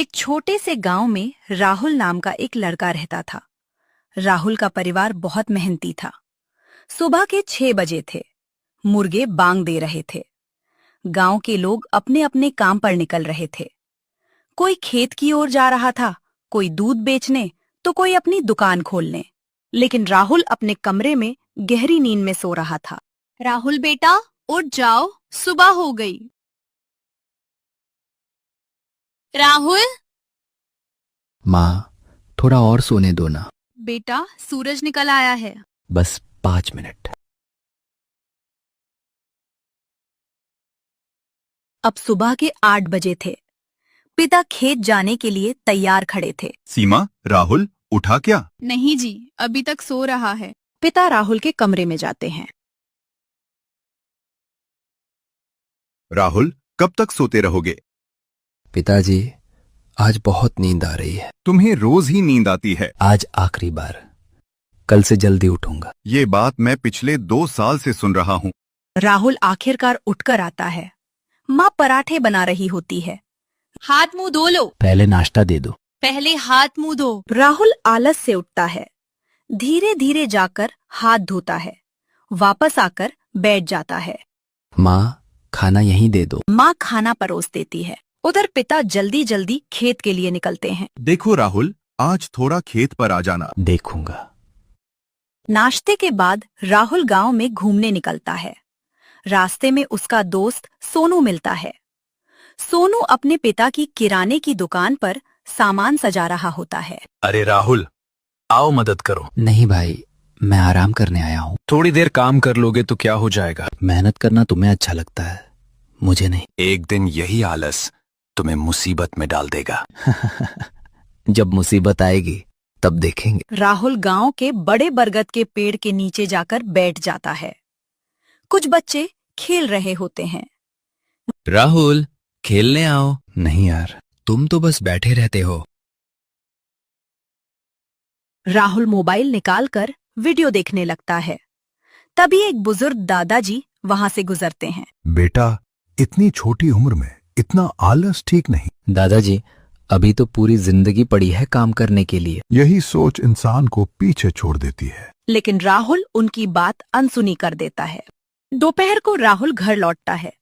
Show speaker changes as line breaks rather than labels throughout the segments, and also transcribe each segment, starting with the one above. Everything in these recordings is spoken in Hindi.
एक छोटे से गांव में राहुल नाम का एक लड़का रहता था। राहुल का परिवार बहुत मेहनती था। सुबह के 6 बजे थे। मुर्गे बांग दे रहे थे। गांव के लोग अपने अपने काम पर निकल रहे थे। कोई खेत की ओर जा रहा था, कोई दूध बेचने तो कोई अपनी दुकान खोलने। लेकिन राहुल अपने कमरे में गहरी नींद में सो रहा था।
राहुल बेटा, उठ जाओ, सुबह हो गई। राहुल
माँ, थोड़ा और सोने दो ना।
बेटा, सूरज निकल आया है।
बस 5 मिनट।
अब सुबह के 8 बजे थे। पिता खेत जाने के लिए तैयार खड़े थे।
सीमा, राहुल उठा क्या?
नहीं जी, अभी तक सो रहा है।
पिता राहुल के कमरे में जाते हैं।
राहुल, कब तक सोते रहोगे?
पिताजी, आज बहुत नींद आ रही है।
तुम्हें रोज ही नींद आती है।
आज आखिरी बार। कल से जल्दी उठूंगा।
ये बात मैं पिछले 2 साल से सुन रहा हूँ।
राहुल आखिरकार उठकर आता है। माँ पराठे बना रही होती है।
हाथ मुंह धो लो।
पहले नाश्ता दे दो।
पहले हाथ मुंह धो।
राहुल आलस से उठता है। धीरे धीरे जाकर हाथ धोता है। वापस आकर बैठ जाता है।
माँ, खाना यहीं दे दो।
माँ खाना परोस देती है। उधर पिता जल्दी जल्दी खेत के लिए निकलते हैं।
देखो राहुल, आज थोड़ा खेत पर आ जाना।
देखूंगा।
नाश्ते के बाद राहुल गांव में घूमने निकलता है। रास्ते में उसका दोस्त सोनू मिलता है। सोनू अपने पिता की किराने की दुकान पर सामान सजा रहा होता है।
अरे राहुल, आओ मदद करो।
नहीं भाई, मैं आराम करने आया हूँ।
थोड़ी देर काम कर लोगे तो क्या हो जाएगा।
मेहनत करना तुम्हें अच्छा लगता है, मुझे नहीं।
एक दिन यही आलस तुम्हें मुसीबत में डाल देगा।
जब मुसीबत आएगी तब देखेंगे।
राहुल गांव के बड़े बरगद के पेड़ के नीचे जाकर बैठ जाता है। कुछ बच्चे खेल रहे होते हैं।
राहुल, खेलने आओ। नहीं यार, तुम तो बस बैठे रहते हो।
राहुल मोबाइल निकालकर वीडियो देखने लगता है। तभी एक बुजुर्ग दादाजी वहां से गुजरते हैं।
बेटा, इतनी छोटी उम्र में इतना आलस ठीक नहीं।
दादाजी, अभी तो पूरी जिंदगी पड़ी है काम करने के लिए।
यही सोच इंसान को पीछे छोड़ देती है।
लेकिन राहुल उनकी बात अनसुनी कर देता है। दोपहर को राहुल घर लौटता है।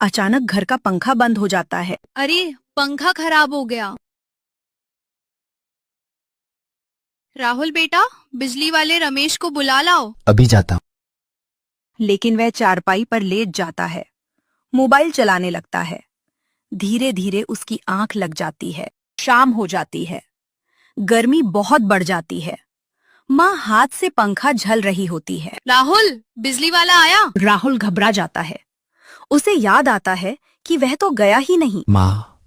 अचानक घर का पंखा बंद हो जाता है।
अरे, पंखा खराब हो गया। राहुल बेटा, बिजली वाले रमेश को बुला लाओ।
अभी जाता हूँ।
लेकिन वह चारपाई पर लेट जाता है। मोबाइल चलाने लगता है। धीरे धीरे उसकी आंख लग जाती है। शाम हो जाती है। गर्मी बहुत बढ़ जाती है। माँ हाथ से पंखा झल रही होती है।
राहुल, बिजली वाला आया।
राहुल घबरा जाता है। उसे याद आता है कि वह तो गया ही नहीं।
माँ,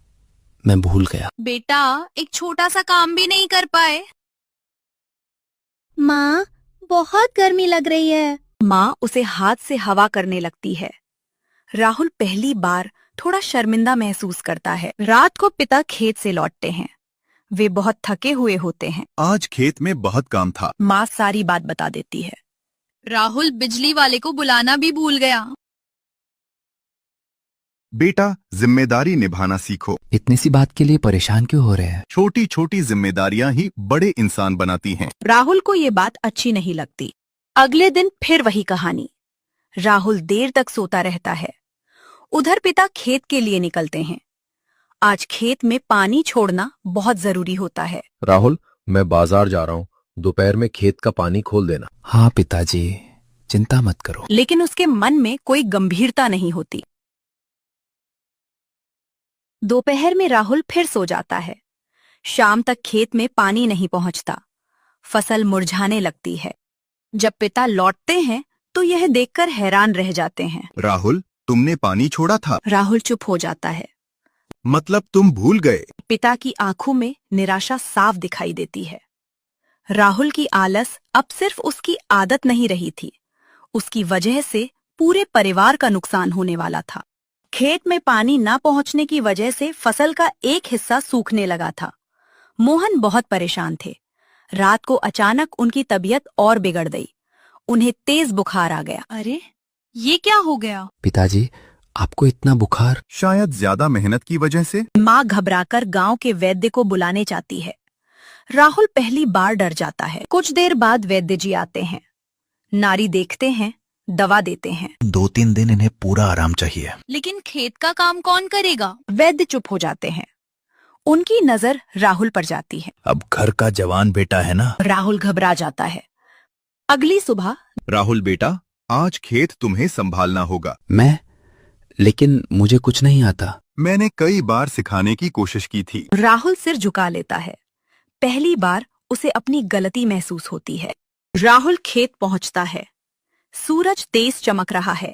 मैं भूल गया।
बेटा, एक छोटा सा काम भी नहीं कर पाए।
माँ, बहुत गर्मी लग रही है।
माँ उसे हाथ से हवा करने लगती है। राहुल पहली बार थोड़ा शर्मिंदा महसूस करता है। रात को पिता खेत से लौटते हैं। वे बहुत थके हुए होते हैं।
आज खेत में बहुत काम था।
माँ सारी बात बता देती है।
राहुल बिजली वाले को बुलाना भी भूल गया।
बेटा, जिम्मेदारी निभाना सीखो।
इतनी सी बात के लिए परेशान क्यों हो रहे हैं?
छोटी छोटी जिम्मेदारियां ही बड़े इंसान बनाती हैं।
राहुल को ये बात अच्छी नहीं लगती। अगले दिन फिर वही कहानी। राहुल देर तक सोता रहता है। उधर पिता खेत के लिए निकलते हैं। आज खेत में पानी छोड़ना बहुत जरूरी होता है।
राहुल, मैं बाजार जा रहा हूँ। दोपहर में खेत का पानी खोल देना।
हाँ पिताजी, चिंता मत करो।
लेकिन उसके मन में कोई गंभीरता नहीं होती। दोपहर में राहुल फिर सो जाता है। शाम तक खेत में पानी नहीं पहुंचता। फसल मुरझाने लगती है। जब पिता लौटते हैं तो यह देखकर हैरान रह जाते हैं।
राहुल, तुमने पानी छोड़ा था।
राहुल चुप हो जाता है।
मतलब तुम भूल गए।
पिता की आंखों में निराशा साफ दिखाई देती है। राहुल की आलस अब सिर्फ उसकी आदत नहीं रही थी। उसकी वजह से पूरे परिवार का नुकसान होने वाला था। खेत में पानी न पहुंचने की वजह से फसल का एक हिस्सा सूखने लगा था। मोहन बहुत परेशान थे। रात को अचानक उनकी तबीयत और बिगड़ गई। उन्हें तेज बुखार आ गया।
अरे, ये क्या हो गया?
पिताजी, आपको इतना बुखार?
शायद ज्यादा मेहनत की वजह से।
माँ घबराकर गांव के वैद्य को बुलाने चाहती है। राहुल पहली बार डर जाता है। कुछ देर बाद वैद्य जी आते हैं। नारी देखते हैं, दवा देते हैं।
2-3 दिन इन्हें पूरा आराम चाहिए।
लेकिन खेत का काम कौन करेगा?
वैद्य चुप हो जाते हैं। उनकी नजर राहुल पर जाती है।
अब घर का जवान बेटा है ना।
राहुल घबरा जाता है। अगली सुबह
राहुल बेटा, आज खेत तुम्हें संभालना होगा।
मैं? लेकिन मुझे कुछ नहीं आता।
मैंने कई बार सिखाने की कोशिश की थी।
राहुल सिर झुका लेता है। पहली बार उसे अपनी गलती महसूस होती है। राहुल खेत पहुंचता है। सूरज तेज चमक रहा है।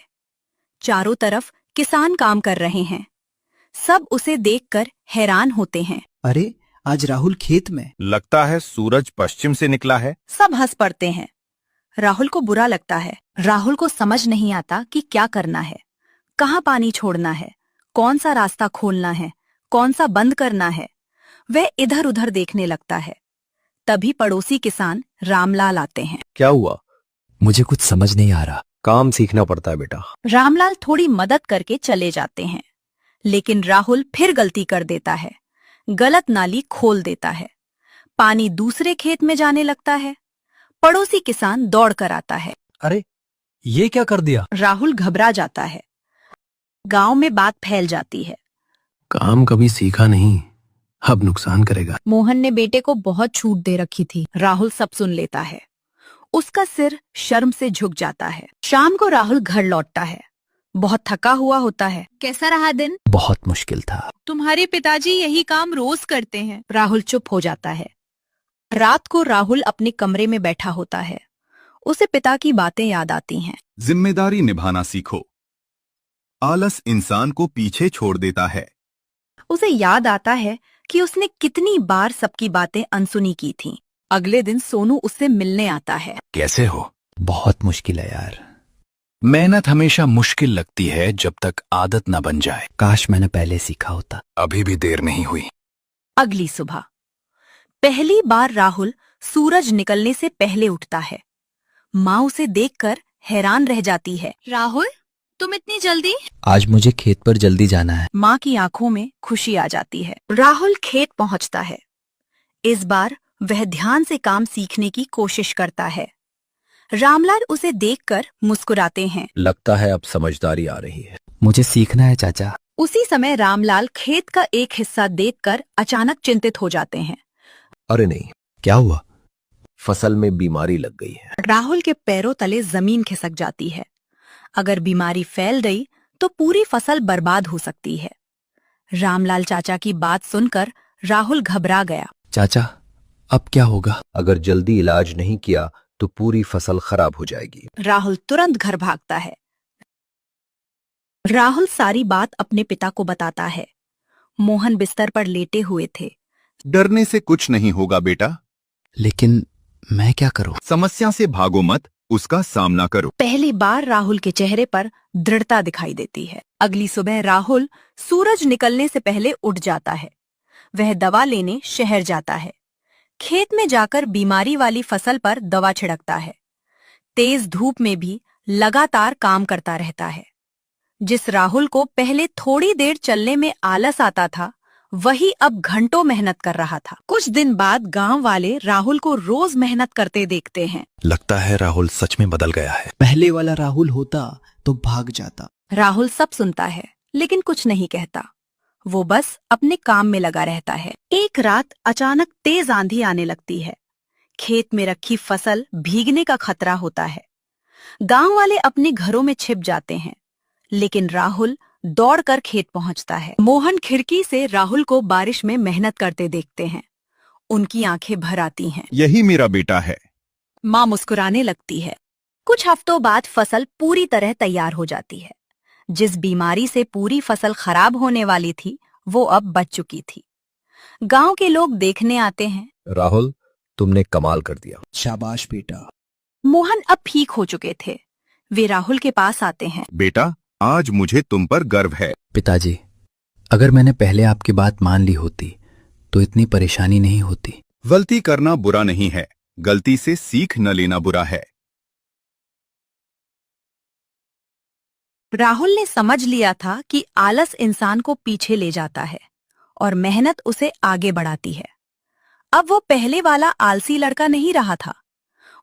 चारों तरफ किसान काम कर रहे हैं। सब उसे देखकर हैरान होते हैं।
अरे, आज राहुल खेत में।
लगता है सूरज पश्चिम से निकला है।
सब हंस पड़ते हैं। राहुल को बुरा लगता है। राहुल को समझ नहीं आता कि क्या करना है, कहाँ पानी छोड़ना है, कौन सा रास्ता खोलना है, कौन सा बंद करना है। वह इधर उधर देखने लगता है। तभी पड़ोसी किसान रामलाल आते हैं।
क्या हुआ?
मुझे कुछ समझ नहीं आ रहा।
काम सीखना पड़ता है बेटा।
रामलाल थोड़ी मदद करके चले जाते हैं, लेकिन राहुल फिर गलती कर देता है। गलत नाली खोल देता है। पानी दूसरे खेत में जाने लगता है। पड़ोसी किसान दौड़ कर आता है।
अरे, ये क्या कर दिया?
राहुल घबरा जाता है। गांव में बात फैल जाती है।
काम कभी सीखा नहीं, अब नुकसान करेगा।
मोहन ने बेटे को बहुत छूट दे रखी थी। राहुल सब सुन लेता है। उसका सिर शर्म से झुक जाता है। शाम को राहुल घर लौटता है। बहुत थका हुआ होता है।
कैसा रहा दिन?
बहुत मुश्किल था।
तुम्हारे पिताजी यही काम रोज करते हैं।
राहुल चुप हो जाता है। रात को राहुल अपने कमरे में बैठा होता है। उसे पिता की बातें याद आती हैं।
जिम्मेदारी निभाना सीखो। आलस इंसान को पीछे छोड़ देता है।
उसे याद आता है कि उसने कितनी बार सबकी बातें अनसुनी की थीं। अगले दिन सोनू उससे मिलने आता है।
कैसे हो?
बहुत मुश्किल है यार।
मेहनत हमेशा मुश्किल लगती है जब तक आदत न बन जाए।
काश मैंने पहले सीखा होता।
अभी भी देर नहीं हुई।
अगली सुबह पहली बार राहुल सूरज निकलने से पहले उठता है। माँ उसे देखकर हैरान रह जाती है।
राहुल, तुम इतनी जल्दी?
आज मुझे खेत पर जल्दी जाना है।
माँ की आंखों में खुशी आ जाती है। राहुल खेत पहुंचता है। इस बार वह ध्यान से काम सीखने की कोशिश करता है। रामलाल उसे देखकर मुस्कुराते हैं।
लगता है अब समझदारी आ रही है।
मुझे सीखना है चाचा।
उसी समय रामलाल खेत का एक हिस्सा देखकर अचानक चिंतित हो जाते हैं।
अरे नहीं,
क्या हुआ?
फसल में बीमारी लग गई है।
राहुल के पैरों तले जमीन खिसक जाती है। अगर बीमारी फैल गई तो पूरी फसल बर्बाद हो सकती है। रामलाल चाचा की बात सुनकर राहुल घबरा गया।
चाचा, अब क्या होगा?
अगर जल्दी इलाज नहीं किया तो पूरी फसल खराब हो जाएगी।
राहुल तुरंत घर भागता है। राहुल सारी बात अपने पिता को बताता है। मोहन बिस्तर पर लेटे हुए थे।
डरने से कुछ नहीं होगा बेटा।
लेकिन मैं क्या करूं?
समस्या से भागो मत, उसका सामना करो।
पहली बार राहुल के चेहरे पर दृढ़ता दिखाई देती है। अगली सुबह राहुल सूरज निकलने से पहले उठ जाता है। वह दवा लेने शहर जाता है। खेत में जाकर बीमारी वाली फसल पर दवा छिड़कता है। तेज धूप में भी लगातार काम करता रहता है। जिस राहुल को पहले थोड़ी देर चलने में आलस आता था, वही अब घंटों मेहनत कर रहा था। कुछ दिन बाद गांव वाले राहुल को रोज मेहनत करते देखते हैं।
लगता है राहुल सच में बदल गया है।
पहले वाला राहुल होता तो भाग जाता।
राहुल सब सुनता है, लेकिन कुछ नहीं कहता। वो बस अपने काम में लगा रहता है। एक रात अचानक तेज आंधी आने लगती है। खेत में रखी फसल भीगने का खतरा होता है। गांव वाले अपने घरों में छिप जाते हैं, लेकिन राहुल दौड़कर खेत पहुंचता है। मोहन खिड़की से राहुल को बारिश में मेहनत करते देखते हैं। उनकी आंखें भर आती हैं।
यही मेरा बेटा है।
माँ मुस्कुराने लगती है। कुछ हफ्तों बाद फसल पूरी तरह तैयार हो जाती है। जिस बीमारी से पूरी फसल खराब होने वाली थी, वो अब बच चुकी थी। गांव के लोग देखने आते हैं।
राहुल, तुमने कमाल कर दिया।
शाबाश बेटा।
मोहन अब ठीक हो चुके थे। वे राहुल के पास आते हैं।
बेटा, आज मुझे तुम पर गर्व है।
पिताजी, अगर मैंने पहले आपकी बात मान ली होती तो इतनी परेशानी नहीं होती।
गलती करना बुरा नहीं है, गलती से सीख न लेना बुरा है।
राहुल ने समझ लिया था कि आलस इंसान को पीछे ले जाता है और मेहनत उसे आगे बढ़ाती है। अब वो पहले वाला आलसी लड़का नहीं रहा था।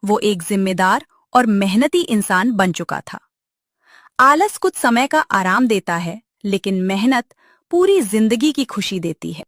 वो एक जिम्मेदार और मेहनती इंसान बन चुका था। आलस कुछ समय का आराम देता है, लेकिन मेहनत पूरी जिंदगी की खुशी देती है।